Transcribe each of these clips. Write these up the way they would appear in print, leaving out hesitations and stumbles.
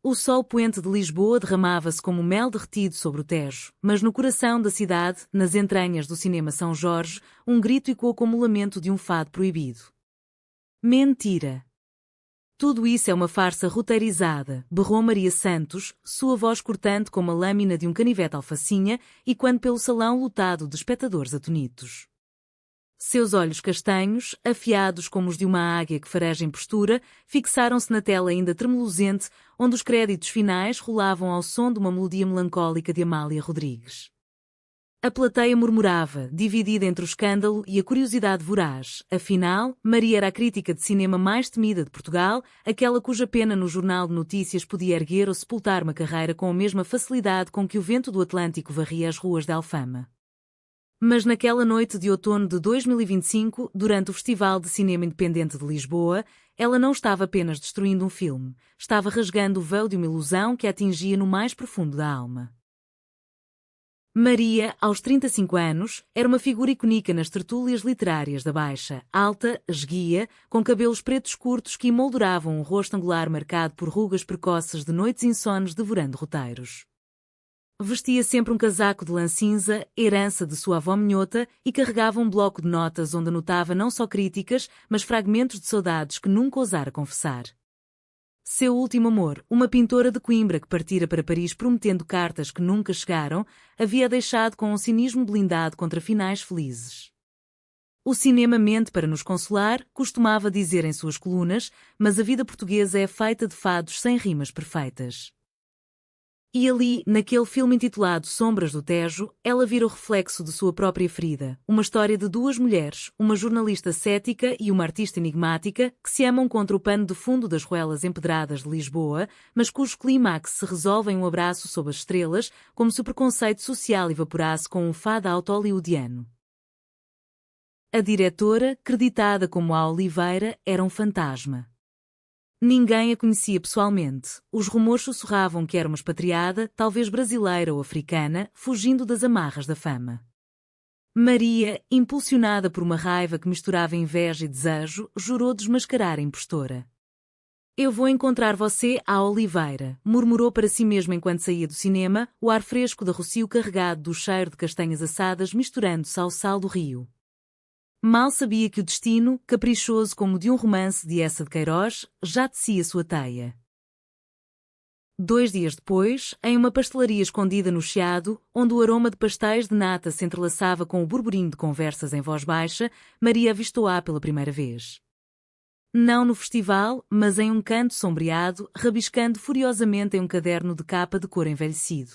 O sol poente de Lisboa derramava-se como mel derretido sobre o Tejo, mas no coração da cidade, nas entranhas do cinema São Jorge, um grito ecoou como o lamento de um fado proibido. Mentira! Tudo isso é uma farsa roteirizada, berrou Maria Santos, sua voz cortante como a lâmina de um canivete alfacinha, e quando pelo salão lotado de espectadores atonitos. Seus olhos castanhos, afiados como os de uma águia que fareja em postura, fixaram-se na tela ainda tremulosente, onde os créditos finais rolavam ao som de uma melodia melancólica de Amália Rodrigues. A plateia murmurava, dividida entre o escândalo e a curiosidade voraz. Afinal, Maria era a crítica de cinema mais temida de Portugal, aquela cuja pena no jornal de notícias podia erguer ou sepultar uma carreira com a mesma facilidade com que o vento do Atlântico varria as ruas de Alfama. Mas naquela noite de outono de 2025, durante o Festival de Cinema Independente de Lisboa, ela não estava apenas destruindo um filme, estava rasgando o véu de uma ilusão que a atingia no mais profundo da alma. Maria, aos 35 anos, era uma figura icônica nas tertúlias literárias da Baixa, alta, esguia, com cabelos pretos curtos que emolduravam um rosto angular marcado por rugas precoces de noites insones devorando roteiros. Vestia sempre um casaco de lã cinza, herança de sua avó minhota, e carregava um bloco de notas onde anotava não só críticas, mas fragmentos de saudades que nunca ousara confessar. Seu último amor, uma pintora de Coimbra que partira para Paris prometendo cartas que nunca chegaram, havia deixado com um cinismo blindado contra finais felizes. O cinema mente para nos consolar, costumava dizer em suas colunas, mas a vida portuguesa é feita de fados sem rimas perfeitas. E ali, naquele filme intitulado Sombras do Tejo, ela vira o reflexo de sua própria ferida, uma história de duas mulheres, uma jornalista cética e uma artista enigmática, que se amam contra o pano de fundo das ruelas empedradas de Lisboa, mas cujo clímax se resolve em um abraço sob as estrelas, como se o preconceito social evaporasse com um fado auto-hollywoodiano. A diretora, creditada como a Oliveira, era um fantasma. Ninguém a conhecia pessoalmente. Os rumores sussurravam que era uma expatriada, talvez brasileira ou africana, fugindo das amarras da fama. Maria, impulsionada por uma raiva que misturava inveja e desejo, jurou desmascarar a impostora. Eu vou encontrar você à Oliveira, murmurou para si mesma enquanto saía do cinema, o ar fresco da Rocio carregado do cheiro de castanhas assadas misturando-se ao sal do rio. Mal sabia que o destino, caprichoso como de um romance de Eça de Queiroz, já tecia sua teia. 2 dias depois, em uma pastelaria escondida no Chiado, onde o aroma de pastéis de nata se entrelaçava com o burburinho de conversas em voz baixa, Maria avistou-a pela primeira vez. Não no festival, mas em um canto sombreado, rabiscando furiosamente em um caderno de capa de cor envelhecido.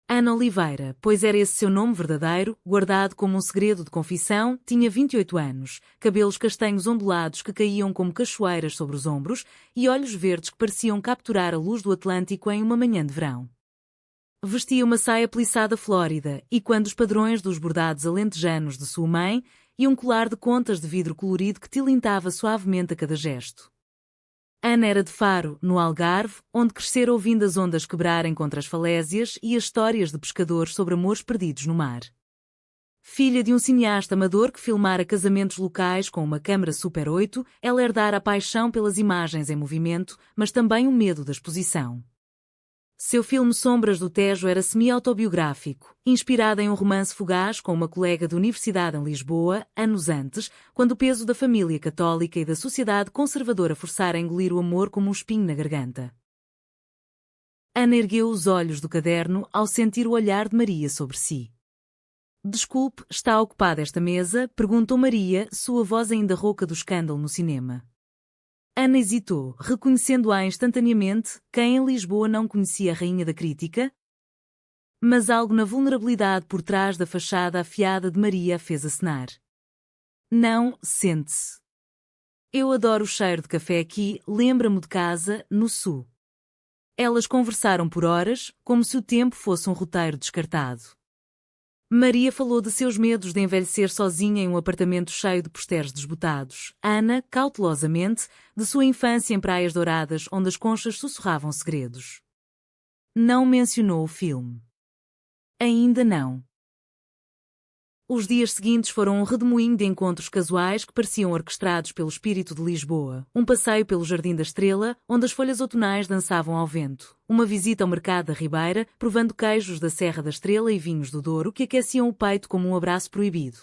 Ana Oliveira, pois era esse seu nome verdadeiro, guardado como um segredo de confissão, tinha 28 anos, cabelos castanhos ondulados que caíam como cachoeiras sobre os ombros e olhos verdes que pareciam capturar a luz do Atlântico em uma manhã de verão. Vestia uma saia plissada flórida e quando os padrões dos bordados alentejanos de sua mãe e um colar de contas de vidro colorido que tilintava suavemente a cada gesto. Ana era de Faro, no Algarve, onde crescera ouvindo as ondas quebrarem contra as falésias e as histórias de pescadores sobre amores perdidos no mar. Filha de um cineasta amador que filmara casamentos locais com uma câmara Super 8, ela herdara a paixão pelas imagens em movimento, mas também o medo da exposição. Seu filme Sombras do Tejo era semi-autobiográfico, inspirado em um romance fugaz com uma colega de universidade em Lisboa, anos antes, quando o peso da família católica e da sociedade conservadora forçara a engolir o amor como um espinho na garganta. Ana ergueu os olhos do caderno ao sentir o olhar de Maria sobre si. Desculpe, está ocupada esta mesa? Perguntou Maria, sua voz ainda rouca do escândalo no cinema. Ana hesitou, reconhecendo-a instantaneamente, quem em Lisboa não conhecia a rainha da crítica? Mas algo na vulnerabilidade por trás da fachada afiada de Maria a fez acenar. Não, sente-se. Eu adoro o cheiro de café aqui, lembra-me de casa, no sul. Elas conversaram por horas, como se o tempo fosse um roteiro descartado. Maria falou de seus medos de envelhecer sozinha em um apartamento cheio de posterios desbotados. Ana, cautelosamente, de sua infância em Praias Douradas, onde as conchas sussurravam segredos. Não mencionou o filme. Ainda não. Os dias seguintes foram um redemoinho de encontros casuais que pareciam orquestrados pelo espírito de Lisboa, um passeio pelo Jardim da Estrela, onde as folhas outonais dançavam ao vento, uma visita ao mercado da Ribeira, provando queijos da Serra da Estrela e vinhos do Douro que aqueciam o peito como um abraço proibido.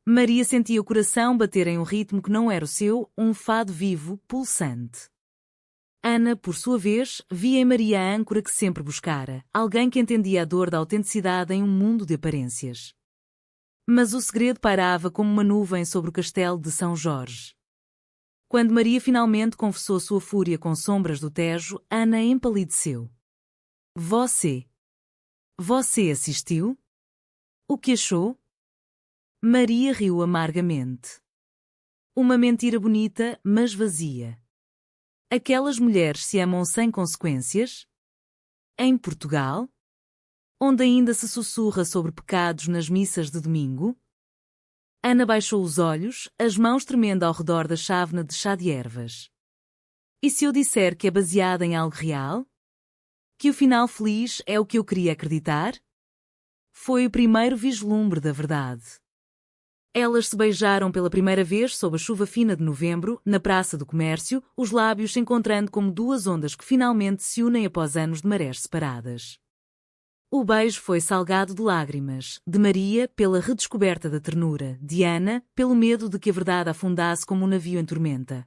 Maria sentia o coração bater em um ritmo que não era o seu, um fado vivo, pulsante. Ana, por sua vez, via em Maria a âncora que sempre buscara, alguém que entendia a dor da autenticidade em um mundo de aparências. Mas o segredo pairava como uma nuvem sobre o castelo de São Jorge. Quando Maria finalmente confessou sua fúria com sombras do Tejo, Ana empalideceu. Você assistiu? O que achou? Maria riu amargamente. Uma mentira bonita, mas vazia. Aquelas mulheres se amam sem consequências? Em Portugal? Onde ainda se sussurra sobre pecados nas missas de domingo? Ana baixou os olhos, as mãos tremendo ao redor da chávena de chá de ervas. E se eu disser que é baseada em algo real? Que o final feliz é o que eu queria acreditar? Foi o primeiro vislumbre da verdade. Elas se beijaram pela primeira vez sob a chuva fina de novembro, na Praça do Comércio, os lábios se encontrando como duas ondas que finalmente se unem após anos de marés separadas. O beijo foi salgado de lágrimas, de Maria pela redescoberta da ternura, de Ana pelo medo de que a verdade afundasse como um navio em tormenta.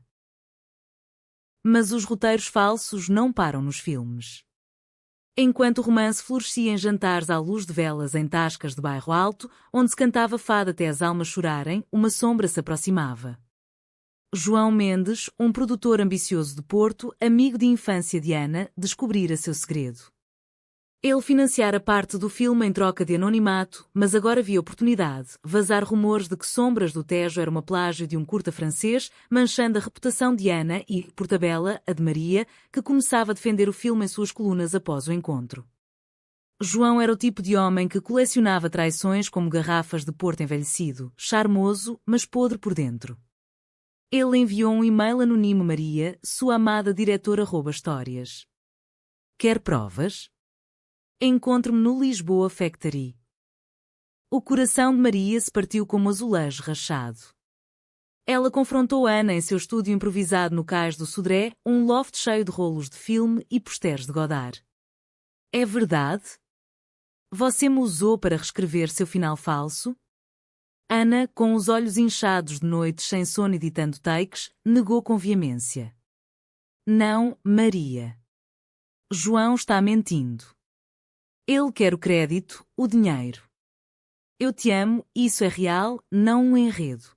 Mas os roteiros falsos não param nos filmes. Enquanto o romance florescia em jantares à luz de velas em tascas de bairro alto, onde se cantava fado até as almas chorarem, uma sombra se aproximava. João Mendes, um produtor ambicioso de Porto, amigo de infância de Ana, descobrira seu segredo. Ele financiara parte do filme em troca de anonimato, mas agora via oportunidade, vazar rumores de que Sombras do Tejo era uma plágio de um curta francês, manchando a reputação de Ana e, por tabela, a de Maria, que começava a defender o filme em suas colunas após o encontro. João era o tipo de homem que colecionava traições como garrafas de Porto envelhecido, charmoso, mas podre por dentro. Ele enviou um e-mail anónimo a Maria, sua amada diretora @histórias. Quer provas? Encontre-me no Lisboa Factory. O coração de Maria se partiu como azulejo rachado. Ela confrontou Ana em seu estúdio improvisado no cais do Sodré, um loft cheio de rolos de filme e posters de Godard. É verdade? Você me usou para reescrever seu final falso? Ana, com os olhos inchados de noites sem sono editando takes, negou com veemência. Não, Maria. João está mentindo. Ele quer o crédito, o dinheiro. Eu te amo, isso é real, não um enredo.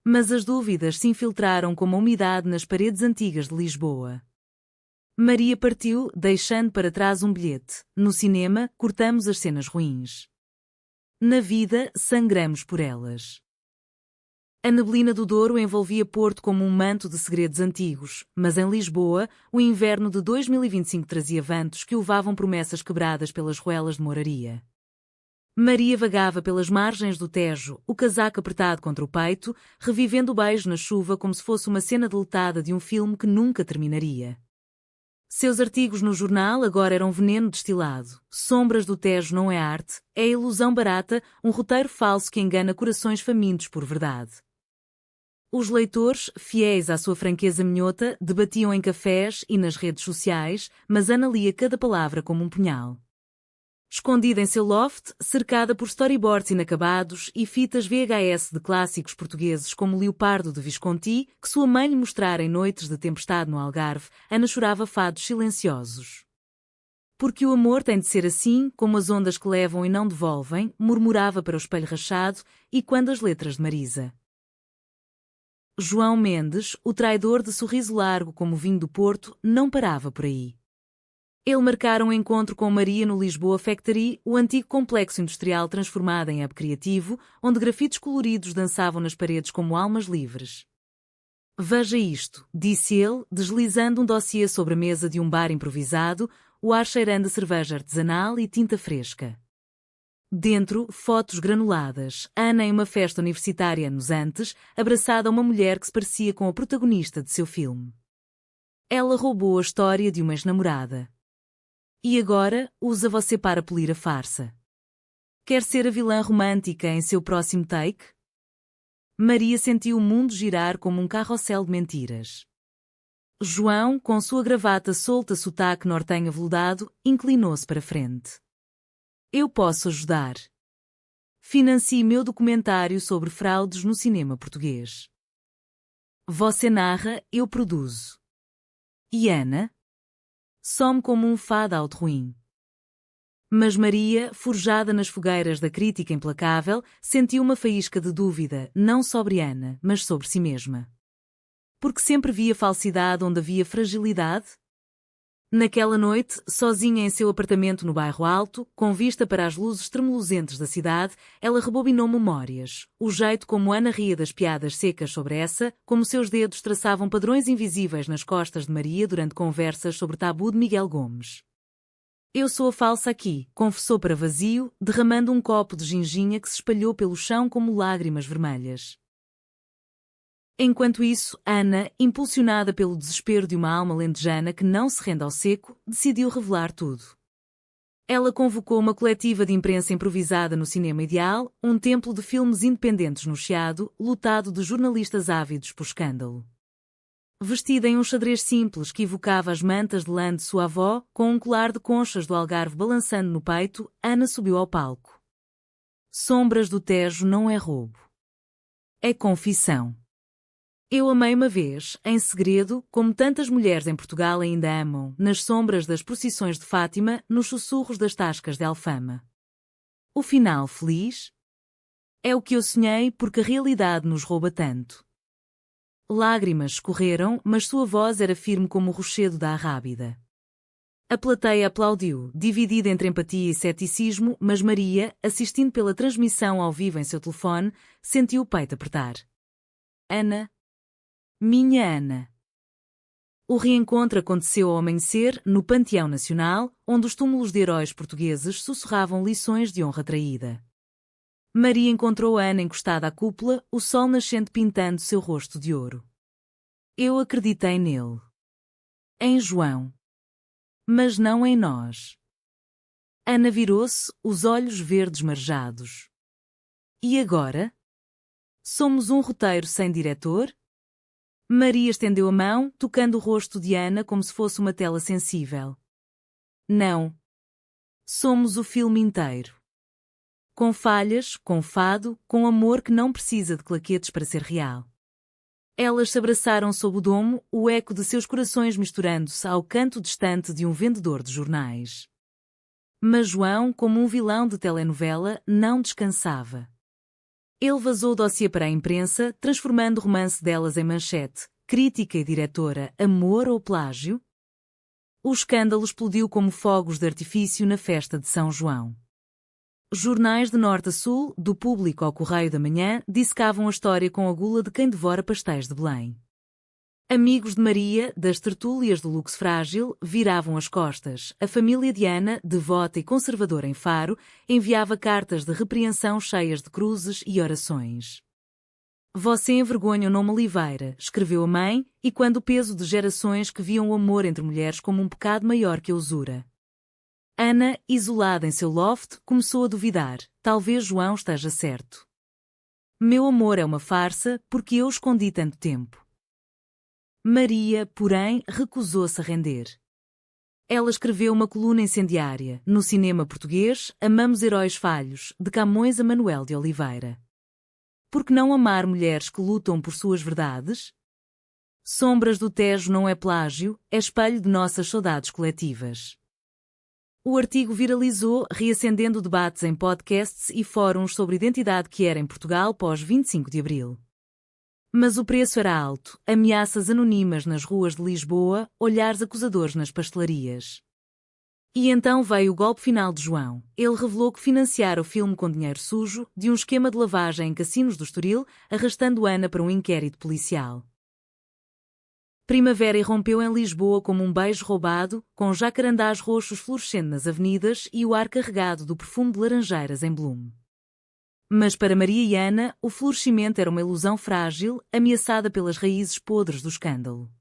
Mas as dúvidas se infiltraram como a umidade nas paredes antigas de Lisboa. Maria partiu, deixando para trás um bilhete. No cinema, cortamos as cenas ruins. Na vida, sangramos por elas. A neblina do Douro envolvia Porto como um manto de segredos antigos, mas em Lisboa, o inverno de 2025 trazia ventos que levavam promessas quebradas pelas ruelas de moraria. Maria vagava pelas margens do Tejo, o casaco apertado contra o peito, revivendo o beijo na chuva como se fosse uma cena deletada de um filme que nunca terminaria. Seus artigos no jornal agora eram veneno destilado. Sombras do Tejo não é arte, é ilusão barata, um roteiro falso que engana corações famintos por verdade. Os leitores, fiéis à sua franqueza minhota, debatiam em cafés e nas redes sociais, mas Ana lia cada palavra como um punhal. Escondida em seu loft, cercada por storyboards inacabados e fitas VHS de clássicos portugueses como Leopardo de Visconti, que sua mãe lhe mostrara em noites de tempestade no Algarve, Ana chorava fados silenciosos. Porque o amor tem de ser assim, como as ondas que levam e não devolvem, murmurava para o espelho rachado, e quando as letras de Marisa. João Mendes, o traidor de sorriso largo como o vinho do Porto, não parava por aí. Ele marcara um encontro com Maria no Lisboa Factory, o antigo complexo industrial transformado em hub criativo, onde grafites coloridos dançavam nas paredes como almas livres. Veja isto, disse ele, deslizando um dossiê sobre a mesa de um bar improvisado, o ar cheirando a cerveja artesanal e tinta fresca. Dentro, fotos granuladas, Ana em uma festa universitária anos antes, abraçada a uma mulher que se parecia com a protagonista de seu filme. Ela roubou a história de uma ex-namorada. E agora, usa você para polir a farsa. Quer ser a vilã romântica em seu próximo take? Maria sentiu o mundo girar como um carrossel de mentiras. João, com sua gravata solta sotaque nortenho aveludado, inclinou-se para frente. Eu posso ajudar. Financie meu documentário sobre fraudes no cinema português. Você narra, eu produzo. E Ana? Some como um fade-out ruim. Mas Maria, forjada nas fogueiras da crítica implacável, sentiu uma faísca de dúvida, não sobre Ana, mas sobre si mesma. Porque sempre via falsidade onde havia fragilidade? Naquela noite, sozinha em seu apartamento no bairro Alto, com vista para as luzes tremulosentes da cidade, ela rebobinou memórias, o jeito como Ana ria das piadas secas sobre essa, como seus dedos traçavam padrões invisíveis nas costas de Maria durante conversas sobre tabu de Miguel Gomes. Eu sou a falsa aqui, confessou para vazio, derramando um copo de ginginha que se espalhou pelo chão como lágrimas vermelhas. Enquanto isso, Ana, impulsionada pelo desespero de uma alma lentejana que não se rende ao seco, decidiu revelar tudo. Ela convocou uma coletiva de imprensa improvisada no Cinema Ideal, um templo de filmes independentes no Chiado, lotado de jornalistas ávidos por escândalo. Vestida em um xadrez simples que evocava as mantas de lã de sua avó, com um colar de conchas do Algarve balançando no peito, Ana subiu ao palco. Sombras do Tejo não é roubo. É confissão. Eu amei uma vez, em segredo, como tantas mulheres em Portugal ainda amam, nas sombras das procissões de Fátima, nos sussurros das tascas de Alfama. O final feliz? É o que eu sonhei porque a realidade nos rouba tanto. Lágrimas escorreram, mas sua voz era firme como o rochedo da arrábida. A plateia aplaudiu, dividida entre empatia e ceticismo, mas Maria, assistindo pela transmissão ao vivo em seu telefone, sentiu o peito apertar. Ana. Minha Ana. O reencontro aconteceu ao amanhecer, no Panteão Nacional, onde os túmulos de heróis portugueses sussurravam lições de honra traída. Maria encontrou Ana encostada à cúpula, o sol nascente pintando seu rosto de ouro. Eu acreditei nele. Em João. Mas não em nós. Ana virou-se, os olhos verdes marejados. E agora? Somos um roteiro sem diretor? Maria estendeu a mão, tocando o rosto de Ana como se fosse uma tela sensível. Não. Somos o filme inteiro. Com falhas, com fado, com amor que não precisa de claquetes para ser real. Elas se abraçaram sob o domo, o eco de seus corações misturando-se ao canto distante de um vendedor de jornais. Mas João, como um vilão de telenovela, não descansava. Ele vazou o dossiê para a imprensa, transformando o romance delas em manchete. Crítica e diretora, amor ou plágio? O escândalo explodiu como fogos de artifício na festa de São João. Jornais de norte a sul, do Público ao Correio da Manhã, dissecavam a história com a gula de quem devora pastéis de Belém. Amigos de Maria, das tertúlias do luxo frágil, viravam as costas. A família de Ana, devota e conservadora em Faro, enviava cartas de repreensão cheias de cruzes e orações. Você envergonha o nome Oliveira, escreveu a mãe, e quando o peso de gerações que viam o amor entre mulheres como um pecado maior que a usura. Ana, isolada em seu loft, começou a duvidar. Talvez João esteja certo. Meu amor é uma farsa, porque eu escondi tanto tempo. Maria, porém, recusou-se a render. Ela escreveu uma coluna incendiária. No cinema português, amamos heróis falhos, de Camões a Manuel de Oliveira. Por que não amar mulheres que lutam por suas verdades? Sombras do Tejo não é plágio, é espelho de nossas saudades coletivas. O artigo viralizou, reacendendo debates em podcasts e fóruns sobre identidade que era em Portugal pós 25 de abril. Mas o preço era alto, ameaças anônimas nas ruas de Lisboa, olhares acusadores nas pastelarias. E então veio o golpe final de João. Ele revelou que financiara o filme com dinheiro sujo, de um esquema de lavagem em cassinos do Estoril, arrastando Ana para um inquérito policial. Primavera irrompeu em Lisboa como um beijo roubado, com jacarandás roxos florescendo nas avenidas e o ar carregado do perfume de laranjeiras em Bloom. Mas para Maria e Ana, o florescimento era uma ilusão frágil, ameaçada pelas raízes podres do escândalo.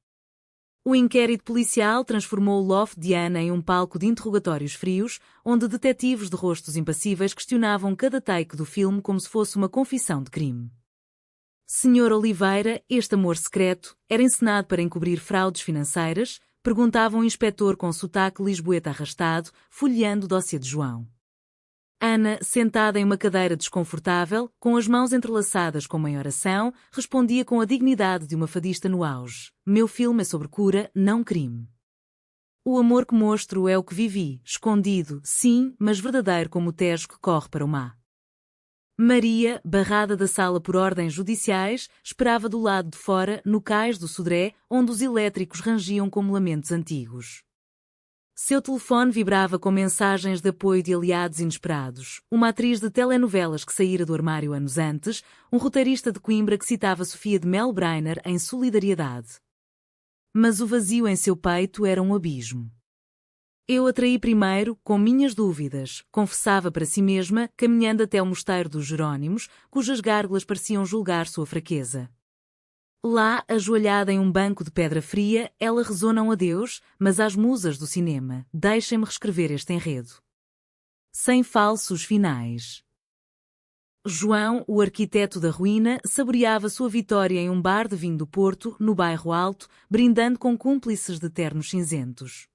O inquérito policial transformou o loft de Ana em um palco de interrogatórios frios, onde detetives de rostos impassíveis questionavam cada take do filme como se fosse uma confissão de crime. Senhor Oliveira, este amor secreto era encenado para encobrir fraudes financeiras? Perguntava um inspetor com sotaque lisboeta arrastado, folheando o dossiê de João. Ana, sentada em uma cadeira desconfortável, com as mãos entrelaçadas como em oração, respondia com a dignidade de uma fadista no auge. Meu filme é sobre cura, não crime. O amor que mostro é o que vivi, escondido, sim, mas verdadeiro como o Tejo que corre para o mar. Maria, barrada da sala por ordens judiciais, esperava do lado de fora, no cais do Sodré, onde os elétricos rangiam como lamentos antigos. Seu telefone vibrava com mensagens de apoio de aliados inesperados, uma atriz de telenovelas que saíra do armário anos antes, um roteirista de Coimbra que citava Sofia de Melbrenner em solidariedade. Mas o vazio em seu peito era um abismo. Eu a traí primeiro, com minhas dúvidas, confessava para si mesma, caminhando até o mosteiro dos Jerónimos, cujas gárgulas pareciam julgar sua fraqueza. Lá, ajoelhada em um banco de pedra fria, ela rezou não a Deus, mas às musas do cinema. Deixem-me reescrever este enredo. Sem falsos finais. João, o arquiteto da ruína, saboreava sua vitória em um bar de vinho do Porto, no bairro Alto, brindando com cúmplices de ternos cinzentos.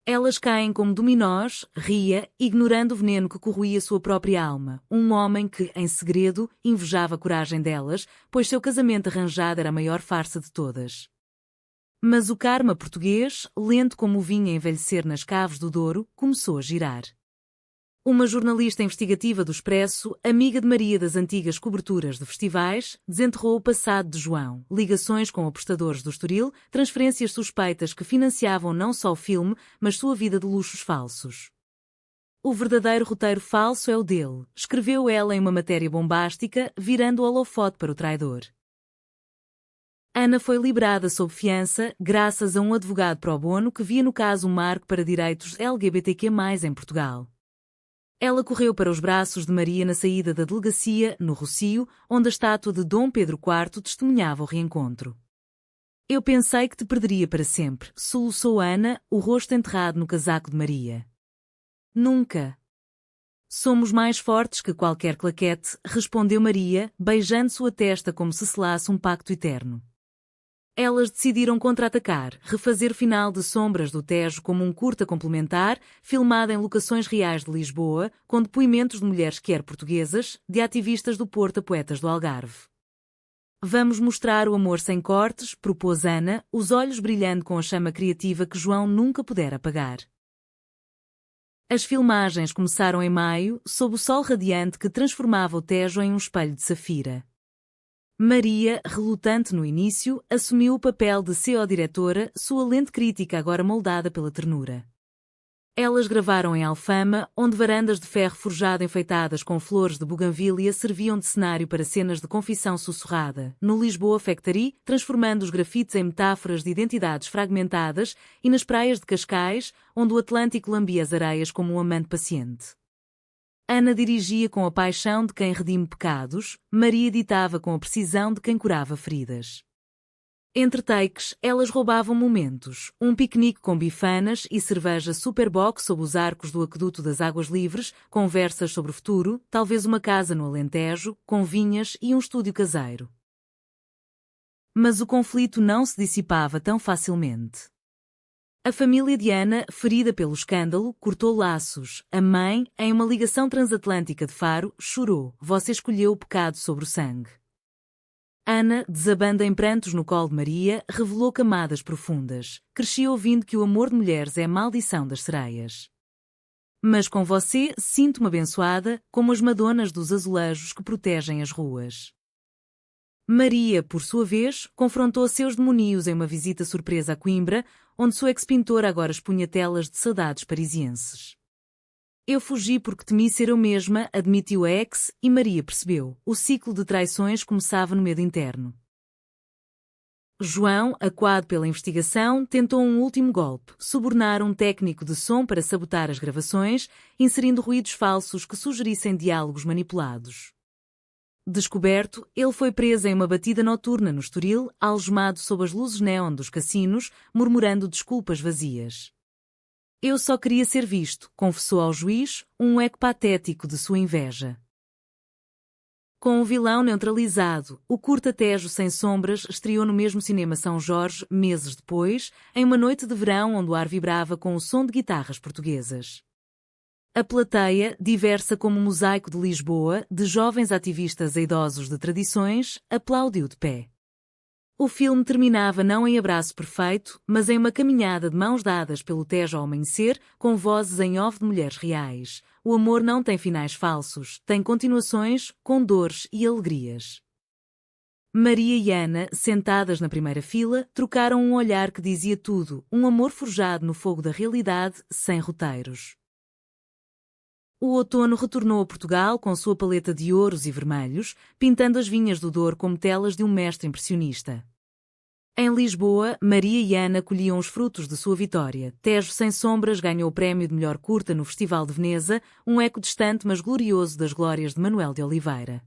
Elas caem como dominós, ria, ignorando o veneno que corroía sua própria alma. Um homem que, em segredo, invejava a coragem delas, pois seu casamento arranjado era a maior farsa de todas. Mas o karma português, lento como o vinho a envelhecer nas caves do Douro, começou a girar. Uma jornalista investigativa do Expresso, amiga de Maria das antigas coberturas de festivais, desenterrou o passado de João, ligações com apostadores do Estoril, transferências suspeitas que financiavam não só o filme, mas sua vida de luxos falsos. O verdadeiro roteiro falso é o dele, escreveu ela em uma matéria bombástica, virando o holofote para o traidor. Ana foi liberada sob fiança, graças a um advogado pro bono que via no caso um marco para direitos LGBTQ+, em Portugal. Ela correu para os braços de Maria na saída da delegacia, no Rocio, onde a estátua de Dom Pedro IV testemunhava o reencontro. Eu pensei que te perderia para sempre, soluçou Ana, o rosto enterrado no casaco de Maria. Nunca. Somos mais fortes que qualquer claquete, respondeu Maria, beijando sua testa como se selasse um pacto eterno. Elas decidiram contra-atacar, refazer o final de Sombras do Tejo como um curta complementar, filmado em locações reais de Lisboa, com depoimentos de mulheres quer portuguesas, de ativistas do Porto a poetas do Algarve. Vamos mostrar o amor sem cortes, propôs Ana, os olhos brilhando com a chama criativa que João nunca pudera apagar. As filmagens começaram em maio, sob o sol radiante que transformava o Tejo em um espelho de safira. Maria, relutante no início, assumiu o papel de co-diretora, sua lente crítica agora moldada pela ternura. Elas gravaram em Alfama, onde varandas de ferro forjado enfeitadas com flores de buganvília serviam de cenário para cenas de confissão sussurrada, no Lisboa Factory, transformando os grafites em metáforas de identidades fragmentadas, e nas praias de Cascais, onde o Atlântico lambia as areias como um amante paciente. Ana dirigia com a paixão de quem redime pecados, Maria ditava com a precisão de quem curava feridas. Entre takes, elas roubavam momentos, um piquenique com bifanas e cerveja Superboc sob os arcos do aqueduto das Águas Livres, conversas sobre o futuro, talvez uma casa no Alentejo, com vinhas e um estúdio caseiro. Mas o conflito não se dissipava tão facilmente. A família de Ana, ferida pelo escândalo, cortou laços. A mãe, em uma ligação transatlântica de Faro, chorou. Você escolheu o pecado sobre o sangue. Ana, desabando em prantos no colo de Maria, revelou camadas profundas. Cresci ouvindo que o amor de mulheres é a maldição das sereias. Mas com você, sinto-me abençoada, como as madonas dos azulejos que protegem as ruas. Maria, por sua vez, confrontou seus demonios em uma visita surpresa a Coimbra, onde sua ex-pintora agora expunha telas de saudades parisienses. Eu fugi porque temi ser eu mesma, admitiu a ex, e Maria percebeu. O ciclo de traições começava no medo interno. João, acuado pela investigação, tentou um último golpe, subornar um técnico de som para sabotar as gravações, inserindo ruídos falsos que sugerissem diálogos manipulados. Descoberto, ele foi preso em uma batida noturna no Estoril, algemado sob as luzes néon dos cassinos, murmurando desculpas vazias. Eu só queria ser visto, confessou ao juiz, um eco patético de sua inveja. Com o vilão neutralizado, o curta Tejo Sem Sombras estreou no mesmo cinema São Jorge, meses depois, em uma noite de verão onde o ar vibrava com o som de guitarras portuguesas. A plateia, diversa como um mosaico de Lisboa, de jovens ativistas a idosos de tradições, aplaudiu de pé. O filme terminava não em abraço perfeito, mas em uma caminhada de mãos dadas pelo Tejo ao amanhecer, com vozes em off de mulheres reais. O amor não tem finais falsos, tem continuações, com dores e alegrias. Maria e Ana, sentadas na primeira fila, trocaram um olhar que dizia tudo, um amor forjado no fogo da realidade, sem roteiros. O outono retornou a Portugal com sua paleta de ouros e vermelhos, pintando as vinhas do Douro como telas de um mestre impressionista. Em Lisboa, Maria e Ana colhiam os frutos de sua vitória. Tejo Sem Sombras ganhou o prémio de melhor curta no Festival de Veneza, um eco distante mas glorioso das glórias de Manuel de Oliveira.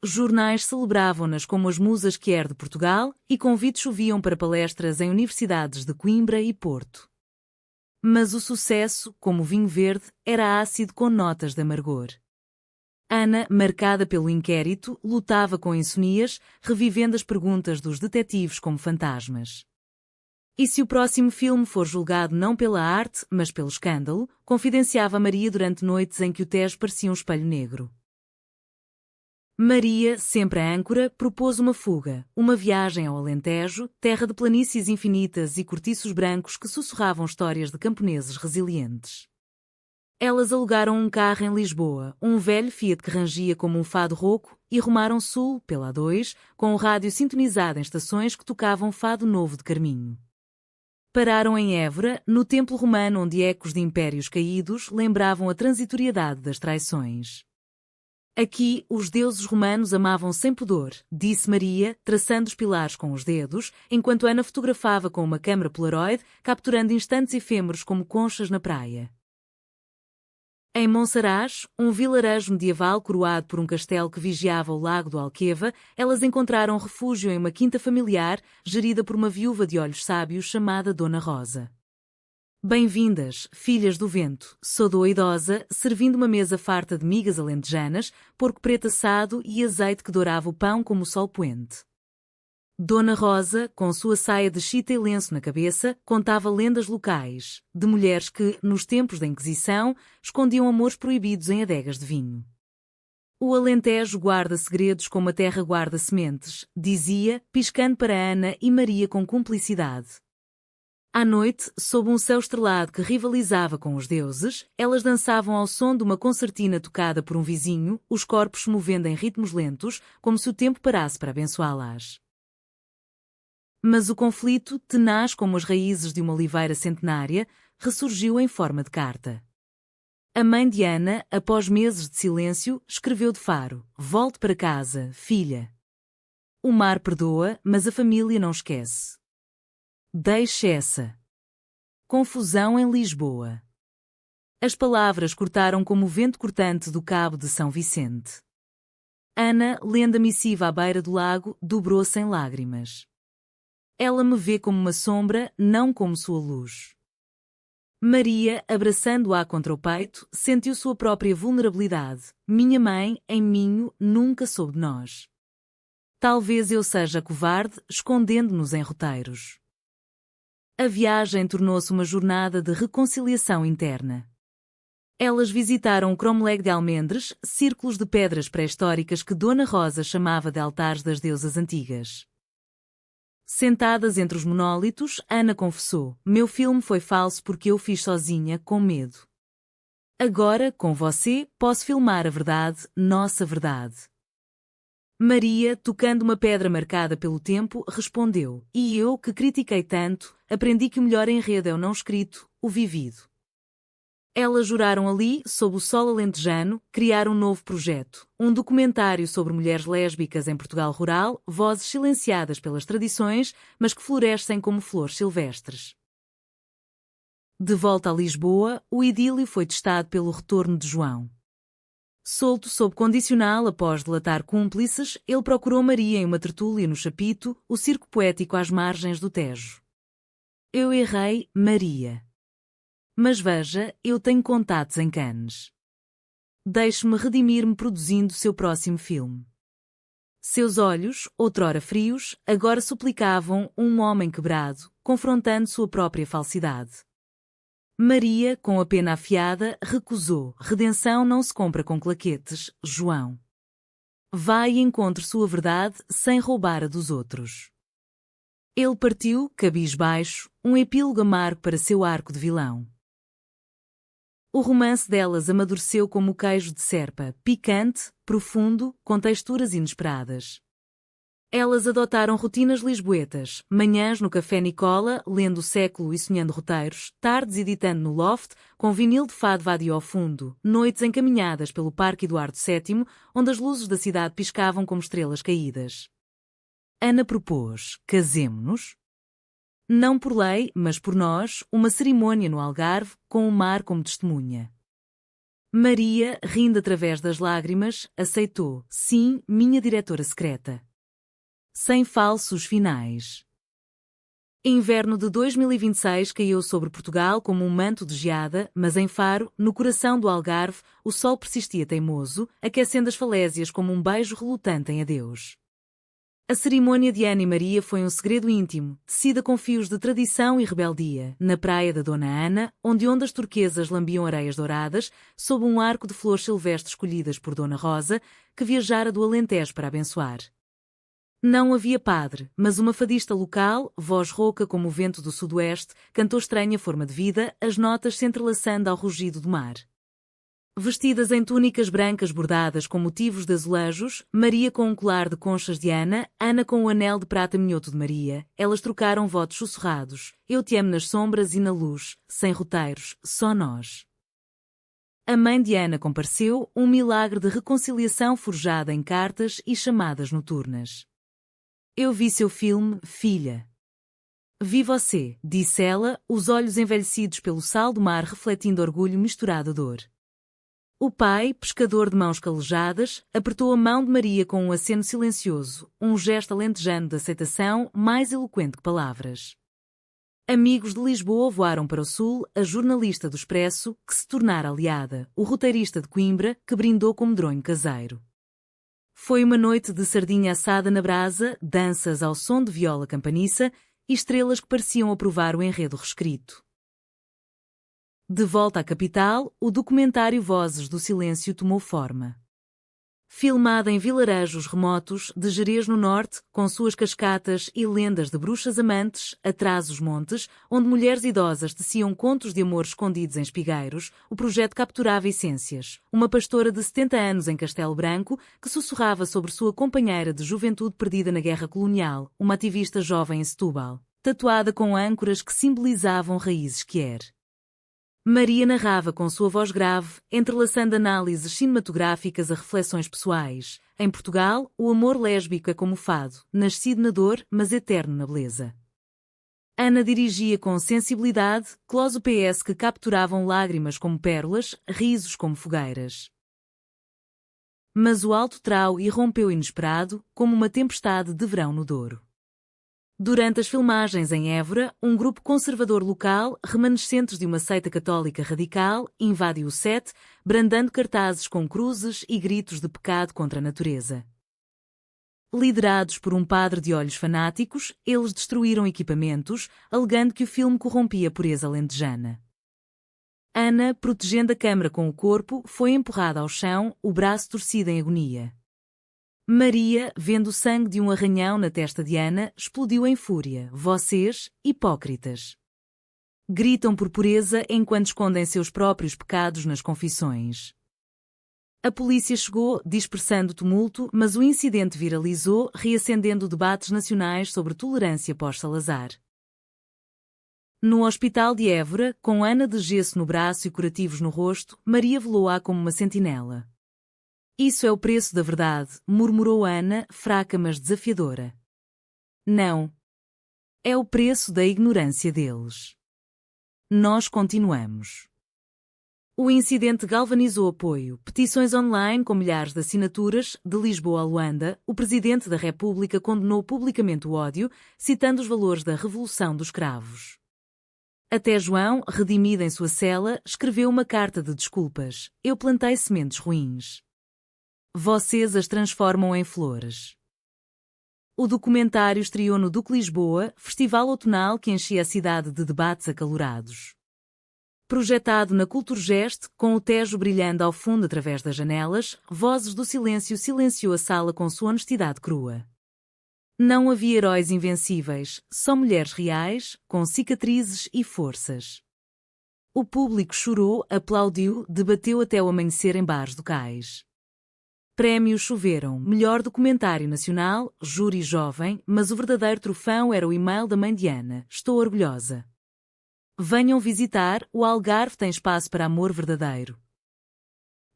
Jornais celebravam-nas como as musas que de Portugal e convites choviam para palestras em universidades de Coimbra e Porto. Mas o sucesso, como o vinho verde, era ácido com notas de amargor. Ana, marcada pelo inquérito, lutava com insonias, revivendo as perguntas dos detetives como fantasmas. E se o próximo filme for julgado não pela arte, mas pelo escândalo, confidenciava Maria durante noites em que o Tejo parecia um espelho negro. Maria, sempre a âncora, propôs uma fuga, uma viagem ao Alentejo, terra de planícies infinitas e cortiços brancos que sussurravam histórias de camponeses resilientes. Elas alugaram um carro em Lisboa, um velho Fiat que rangia como um fado rouco, e rumaram sul, pela A2, com o rádio sintonizado em estações que tocavam fado novo de Carminho. Pararam em Évora, no templo romano onde ecos de impérios caídos lembravam a transitoriedade das traições. Aqui, os deuses romanos amavam sem pudor, disse Maria, traçando os pilares com os dedos, enquanto Ana fotografava com uma câmara Polaroid, capturando instantes efêmeros como conchas na praia. Em Monsaraz, um vilarejo medieval coroado por um castelo que vigiava o lago do Alqueva, elas encontraram refúgio em uma quinta familiar, gerida por uma viúva de olhos sábios chamada Dona Rosa. Bem-vindas, filhas do vento, soudou a idosa, servindo uma mesa farta de migas alentejanas, porco preto assado e azeite que dourava o pão como o sol poente. Dona Rosa, com sua saia de chita e lenço na cabeça, contava lendas locais, de mulheres que, nos tempos da Inquisição, escondiam amores proibidos em adegas de vinho. O Alentejo guarda segredos como a terra guarda sementes, dizia, piscando para Ana e Maria com cumplicidade. À noite, sob um céu estrelado que rivalizava com os deuses, elas dançavam ao som de uma concertina tocada por um vizinho, os corpos se movendo em ritmos lentos, como se o tempo parasse para abençoá-las. Mas o conflito, tenaz como as raízes de uma oliveira centenária, ressurgiu em forma de carta. A mãe de Ana, após meses de silêncio, escreveu de Faro: "Volte para casa, filha. O mar perdoa, mas a família não esquece. Deixe essa confusão em Lisboa." As palavras cortaram como o vento cortante do cabo de São Vicente. Ana, lendo a missiva à beira do lago, dobrou-se em lágrimas. Ela me vê como uma sombra, não como sua luz. Maria, abraçando-a contra o peito, sentiu sua própria vulnerabilidade. Minha mãe, em Minho, nunca soube de nós. Talvez eu seja covarde, escondendo-nos em roteiros. A viagem tornou-se uma jornada de reconciliação interna. Elas visitaram o Cromlech de Almendres, círculos de pedras pré-históricas que Dona Rosa chamava de altares das deusas antigas. Sentadas entre os monólitos, Ana confessou: "Meu filme foi falso porque eu fiz sozinha, com medo. Agora, com você, posso filmar a verdade, nossa verdade." Maria, tocando uma pedra marcada pelo tempo, respondeu: "E eu, que critiquei tanto, aprendi que o melhor enredo é o não escrito, o vivido." Elas juraram ali, sob o sol alentejano, criar um novo projeto, um documentário sobre mulheres lésbicas em Portugal rural, vozes silenciadas pelas tradições, mas que florescem como flores silvestres. De volta a Lisboa, o idílio foi testado pelo retorno de João. Solto sob condicional após delatar cúmplices, ele procurou Maria em uma tertúlia no Chapito, o circo poético às margens do Tejo. Eu errei, Maria. Mas veja, eu tenho contatos em Cannes. Deixe-me redimir-me produzindo seu próximo filme. Seus olhos, outrora frios, agora suplicavam um homem quebrado, confrontando sua própria falsidade. Maria, com a pena afiada, recusou. Redenção não se compra com claquetes, João. Vá e encontre sua verdade sem roubar a dos outros. Ele partiu, cabisbaixo, um epílogo amargo para seu arco de vilão. O romance delas amadureceu como o queijo de serpa, picante, profundo, com texturas inesperadas. Elas adotaram rotinas lisboetas, manhãs no Café Nicola, lendo o século e sonhando roteiros, tardes editando no loft, com vinil de fado vadio ao fundo, noites encaminhadas pelo Parque Eduardo VII, onde as luzes da cidade piscavam como estrelas caídas. Ana propôs, casemo-nos? Não por lei, mas por nós, uma cerimônia no Algarve, com o mar como testemunha. Maria, rindo através das lágrimas, aceitou, sim, minha diretora secreta. Sem falsos finais. Inverno de 2026 caiu sobre Portugal como um manto de geada, mas em Faro, no coração do Algarve, o sol persistia teimoso, aquecendo as falésias como um beijo relutante em adeus. A cerimônia de Ana e Maria foi um segredo íntimo, tecida com fios de tradição e rebeldia, na praia da Dona Ana, onde ondas turquesas lambiam areias douradas, sob um arco de flores silvestres escolhidas por Dona Rosa, que viajara do Alentejo para abençoar. Não havia padre, mas uma fadista local, voz rouca como o vento do sudoeste, cantou estranha forma de vida, as notas se entrelaçando ao rugido do mar. Vestidas em túnicas brancas bordadas com motivos de azulejos, Maria com um colar de conchas de Ana, Ana com o anel de prata minhoto de Maria, elas trocaram votos sussurrados, eu te amo nas sombras e na luz, sem roteiros, só nós. A mãe de Ana compareceu, um milagre de reconciliação forjada em cartas e chamadas noturnas. Eu vi seu filme, filha. Vi você, disse ela, os olhos envelhecidos pelo sal do mar refletindo orgulho misturado a dor. O pai, pescador de mãos calejadas, apertou a mão de Maria com um aceno silencioso, um gesto alentejano de aceitação mais eloquente que palavras. Amigos de Lisboa voaram para o sul, a jornalista do Expresso, que se tornara aliada, o roteirista de Coimbra, que brindou com medronho caseiro. Foi uma noite de sardinha assada na brasa, danças ao som de viola campaniça e estrelas que pareciam aprovar o enredo reescrito. De volta à capital, o documentário Vozes do Silêncio tomou forma. Filmada em vilarejos remotos de Gerês no norte, com suas cascatas e lendas de bruxas amantes, atrás os montes, onde mulheres idosas teciam contos de amor escondidos em espigueiros, o projeto capturava essências. Uma pastora de 70 anos em Castelo Branco, que sussurrava sobre sua companheira de juventude perdida na guerra colonial, uma ativista jovem em Setúbal, tatuada com âncoras que simbolizavam raízes quer. Maria narrava com sua voz grave, entrelaçando análises cinematográficas a reflexões pessoais. Em Portugal, o amor lésbico é como o fado, nascido na dor, mas eterno na beleza. Ana dirigia com sensibilidade, close-ups que capturavam lágrimas como pérolas, risos como fogueiras. Mas o alto trau irrompeu inesperado, como uma tempestade de verão no Douro. Durante as filmagens em Évora, um grupo conservador local, remanescentes de uma seita católica radical, invadiu o set, brandando cartazes com cruzes e gritos de pecado contra a natureza. Liderados por um padre de olhos fanáticos, eles destruíram equipamentos, alegando que o filme corrompia a pureza alentejana. Ana, protegendo a câmara com o corpo, foi empurrada ao chão, o braço torcido em agonia. Maria, vendo o sangue de um arranhão na testa de Ana, explodiu em fúria. Vocês, hipócritas. Gritam por pureza enquanto escondem seus próprios pecados nas confissões. A polícia chegou, dispersando o tumulto, mas o incidente viralizou, reacendendo debates nacionais sobre tolerância pós-Salazar. No hospital de Évora, com Ana de gesso no braço e curativos no rosto, Maria velou-a como uma sentinela. Isso é o preço da verdade, murmurou Ana, fraca mas desafiadora. Não. É o preço da ignorância deles. Nós continuamos. O incidente galvanizou apoio. Petições online com milhares de assinaturas. De Lisboa a Luanda, o Presidente da República condenou publicamente o ódio, citando os valores da Revolução dos Cravos. Até João, redimido em sua cela, escreveu uma carta de desculpas. Eu plantei sementes ruins. Vocês as transformam em flores. O documentário estreou no Duque Lisboa, festival outonal que enchia a cidade de debates acalorados. Projetado na Culturgest, com o Tejo brilhando ao fundo através das janelas, Vozes do Silêncio silenciou a sala com sua honestidade crua. Não havia heróis invencíveis, só mulheres reais, com cicatrizes e forças. O público chorou, aplaudiu, debateu até o amanhecer em bares do cais. Prémios choveram, melhor documentário nacional, júri jovem, mas o verdadeiro troféu era o e-mail da mãe de Ana. Estou orgulhosa. Venham visitar, o Algarve tem espaço para amor verdadeiro.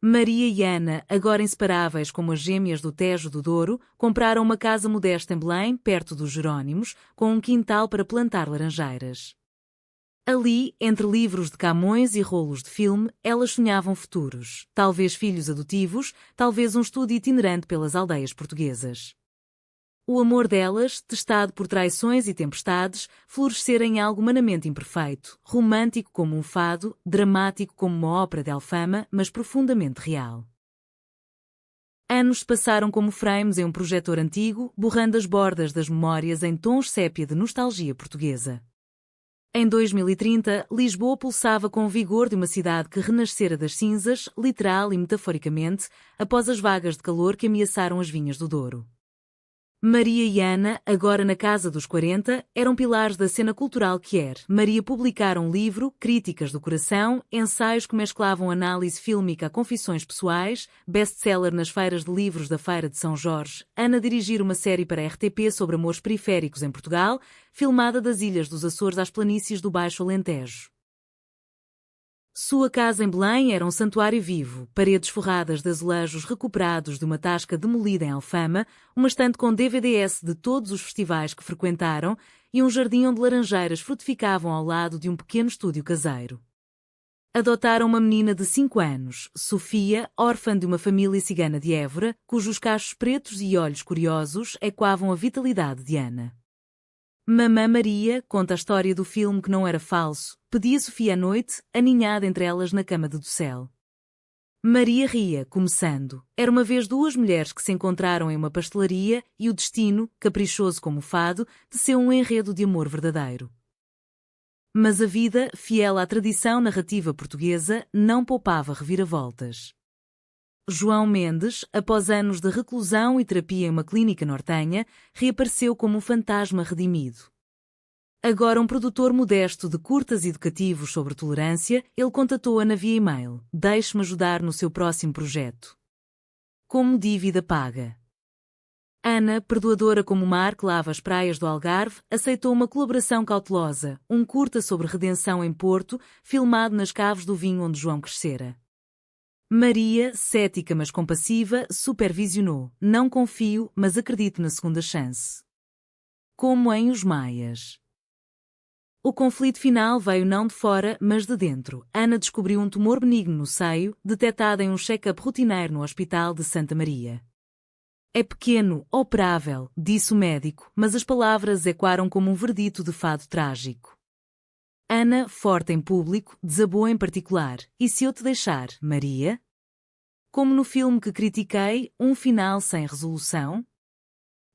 Maria e Ana, agora inseparáveis como as gêmeas do Tejo do Douro, compraram uma casa modesta em Belém, perto dos Jerónimos, com um quintal para plantar laranjeiras. Ali, entre livros de Camões e rolos de filme, elas sonhavam futuros, talvez filhos adotivos, talvez um estudo itinerante pelas aldeias portuguesas. O amor delas, testado por traições e tempestades, florescera em algo humanamente imperfeito, romântico como um fado, dramático como uma ópera de Alfama, mas profundamente real. Anos se passaram como frames em um projetor antigo, borrando as bordas das memórias em tons sépia de nostalgia portuguesa. Em 2030, Lisboa pulsava com o vigor de uma cidade que renascera das cinzas, literal e metaforicamente, após as vagas de calor que ameaçaram as vinhas do Douro. Maria e Ana, agora na casa dos 40, eram pilares da cena cultural que era. Maria publicara um livro, Críticas do Coração, ensaios que mesclavam análise fílmica a confissões pessoais, best-seller nas feiras de livros da Feira de São Jorge. Ana dirigir uma série para a RTP sobre amores periféricos em Portugal, filmada das ilhas dos Açores às planícies do Baixo Alentejo. Sua casa em Belém era um santuário vivo, paredes forradas de azulejos recuperados de uma tasca demolida em Alfama, uma estante com DVDs de todos os festivais que frequentaram e um jardim onde laranjeiras frutificavam ao lado de um pequeno estúdio caseiro. Adotaram uma menina de 5 anos, Sofia, órfã de uma família cigana de Évora, cujos cachos pretos e olhos curiosos ecoavam a vitalidade de Ana. Mamã Maria conta a história do filme que não era falso, pedia Sofia à noite, aninhada entre elas na cama de docel. Maria ria, começando. Era uma vez duas mulheres que se encontraram em uma pastelaria e o destino, caprichoso como o fado, teceu um enredo de amor verdadeiro. Mas a vida, fiel à tradição narrativa portuguesa, não poupava reviravoltas. João Mendes, após anos de reclusão e terapia em uma clínica nortenha, reapareceu como um fantasma redimido. Agora um produtor modesto de curtas educativos sobre tolerância, ele contatou-a via e-mail. Deixe-me ajudar no seu próximo projeto. Como dívida paga. Ana, perdoadora como o mar que lava as praias do Algarve, aceitou uma colaboração cautelosa, um curta sobre redenção em Porto, filmado nas caves do vinho onde João crescera. Maria, cética mas compassiva, supervisionou. Não confio, mas acredito na segunda chance. Como em Os Maias. O conflito final veio não de fora, mas de dentro. Ana descobriu um tumor benigno no seio, detectado em um check-up rotineiro no Hospital de Santa Maria. É pequeno, operável, disse o médico, mas as palavras ecoaram como um verdito de fado trágico. Ana, forte em público, desabou em particular. E se eu te deixar, Maria? Como no filme que critiquei, um final sem resolução?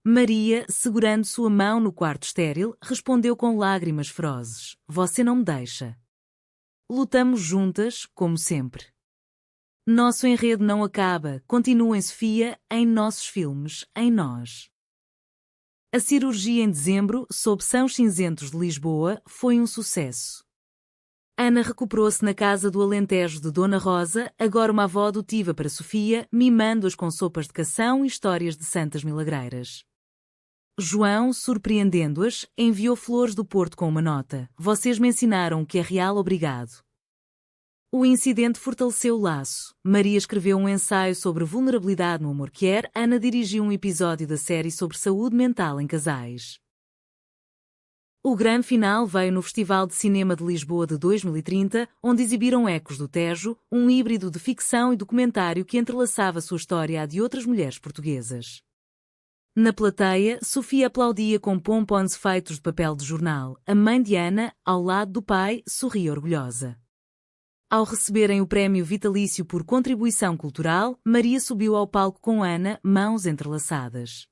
Maria, segurando sua mão no quarto estéril, respondeu com lágrimas ferozes. Você não me deixa. Lutamos juntas, como sempre. Nosso enredo não acaba, continua em Sofia, em nossos filmes, em nós. A cirurgia em dezembro, sob Sãos Cinzentos de Lisboa, foi um sucesso. Ana recuperou-se na casa do Alentejo de Dona Rosa, agora uma avó adotiva para Sofia, mimando-as com sopas de cação e histórias de santas milagreiras. João, surpreendendo-as, enviou flores do Porto com uma nota. Vocês me ensinaram o que é real, obrigado. O incidente fortaleceu o laço. Maria escreveu um ensaio sobre vulnerabilidade no amor que era. Ana dirigiu um episódio da série sobre saúde mental em casais. O grande final veio no Festival de Cinema de Lisboa de 2030, onde exibiram Ecos do Tejo, um híbrido de ficção e documentário que entrelaçava sua história à de outras mulheres portuguesas. Na plateia, Sofia aplaudia com pompons feitos de papel de jornal. A mãe de Ana, ao lado do pai, sorria orgulhosa. Ao receberem o prémio vitalício por contribuição cultural, Maria subiu ao palco com Ana, mãos entrelaçadas.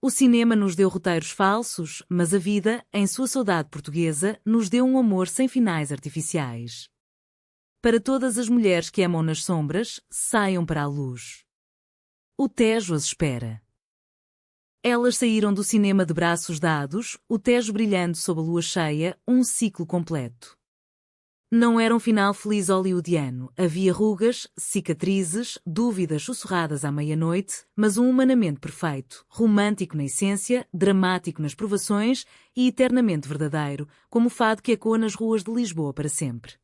O cinema nos deu roteiros falsos, mas a vida, em sua saudade portuguesa, nos deu um amor sem finais artificiais. Para todas as mulheres que amam nas sombras, saiam para a luz. O Tejo as espera. Elas saíram do cinema de braços dados, o Tejo brilhando sob a lua cheia, um ciclo completo. Não era um final feliz hollywoodiano, havia rugas, cicatrizes, dúvidas sussurradas à meia-noite, mas um humanamente perfeito, romântico na essência, dramático nas provações e eternamente verdadeiro, como o fado que ecoa nas ruas de Lisboa para sempre.